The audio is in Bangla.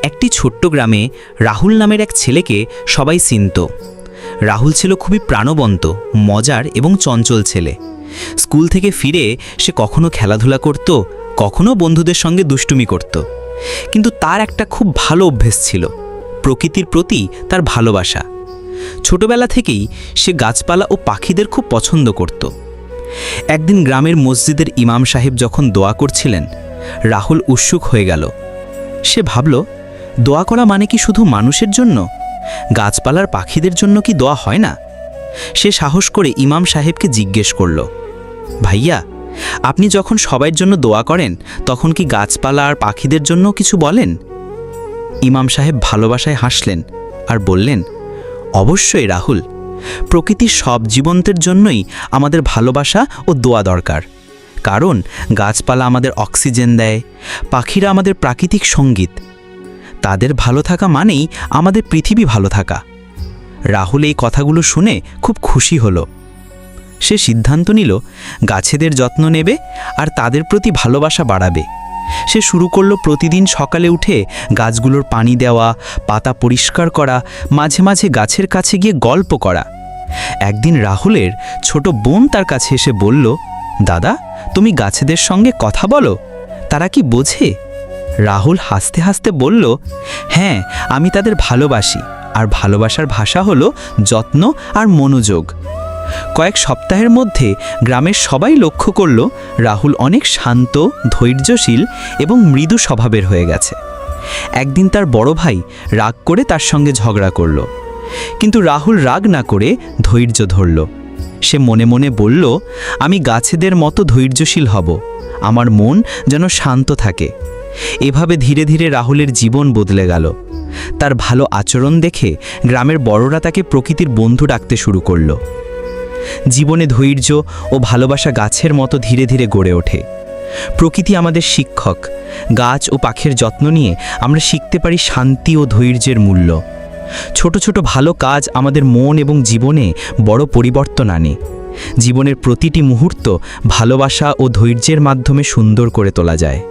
একটি ছোট্ট গ্রামে রাহুল নামের এক ছেলেকে সবাই চিনত। রাহুল ছিল খুবই প্রাণবন্ত, মজার এবং চঞ্চল ছেলে। স্কুল থেকে ফিরে সে কখনো খেলাধুলা করত, কখনো বন্ধুদের সঙ্গে দুষ্টুমি করত। কিন্তু তার একটা খুব ভালো অভ্যেস ছিল, প্রকৃতির প্রতি তার ভালোবাসা। ছোটবেলা থেকেই সে গাছপালা ও পাখিদের খুব পছন্দ করত। একদিন গ্রামের মসজিদের ইমাম সাহেব যখন দোয়া করছিলেন, রাহুল উৎসুক হয়ে গেল। সে ভাবল, দোয়া করা মানে কি শুধু মানুষের জন্য? গাছপালার পাখিদের জন্য কি দোয়া হয় না? সে সাহস করে ইমাম সাহেবকে জিজ্ঞেস করল, ভাইয়া, আপনি যখন সবার জন্য দোয়া করেন তখন কি গাছপালা আর পাখিদের জন্য কিছু বলেন? ইমাম সাহেব ভালোবাসায় হাসলেন আর বললেন, অবশ্যই রাহুল, প্রকৃতির সব জীবন্তের জন্যই আমাদের ভালোবাসা ও দোয়া দরকার। কারণ গাছপালা আমাদের অক্সিজেন দেয়, পাখিরা আমাদের প্রাকৃতিক সঙ্গীত। তাদের ভালো থাকা মানেই আমাদের পৃথিবী ভালো থাকা। রাহুল এই কথাগুলো শুনে খুব খুশি হলো। সে সিদ্ধান্ত নিল গাছেদের যত্ন নেবে আর তাদের প্রতি ভালোবাসা বাড়াবে। সে শুরু করলো প্রতিদিন সকালে উঠে গাছগুলোর পানি দেওয়া, পাতা পরিষ্কার করা, মাঝে মাঝে গাছের কাছে গিয়ে গল্প করা। একদিন রাহুলের ছোট বোন তার কাছে এসে বলল, দাদা, তুমি গাছেদের সঙ্গে কথা বলো? তারা কি বোঝে? রাহুল হাসতে হাসতে বলল, হ্যাঁ, আমি তাদের ভালোবাসি, আর ভালোবাসার ভাষা হলো যত্ন আর মনোযোগ। কয়েক সপ্তাহের মধ্যে গ্রামের সবাই লক্ষ্য করল রাহুল অনেক শান্ত, ধৈর্যশীল এবং মৃদু স্বভাবের হয়ে গেছে। একদিন তার বড় ভাই রাগ করে তার সঙ্গে ঝগড়া করল, কিন্তু রাহুল রাগ না করে ধৈর্য ধরল। সে মনে মনে বলল, আমি গাছেদের মতো ধৈর্যশীল হব, আমার মন যেন শান্ত থাকে। এভাবে ধীরে ধীরে রাহুলের জীবন বদলে গেল। তার ভালো আচরণ দেখে গ্রামের বড়রা তাকে প্রকৃতির বন্ধু ডাকতে শুরু করল। জীবনে ধৈর্য ও ভালোবাসা গাছের মতো ধীরে ধীরে গড়ে ওঠে। প্রকৃতি আমাদের শিক্ষক। গাছ ও পাখির যত্ন নিয়ে আমরা শিখতে পারি শান্তি ও ধৈর্যের মূল্য। ছোট ছোট ভালো কাজ আমাদের মন এবং জীবনে বড় পরিবর্তন আনে। জীবনের প্রতিটি মুহূর্ত ভালোবাসা ও ধৈর্যের মাধ্যমে সুন্দর করে তোলা যায়।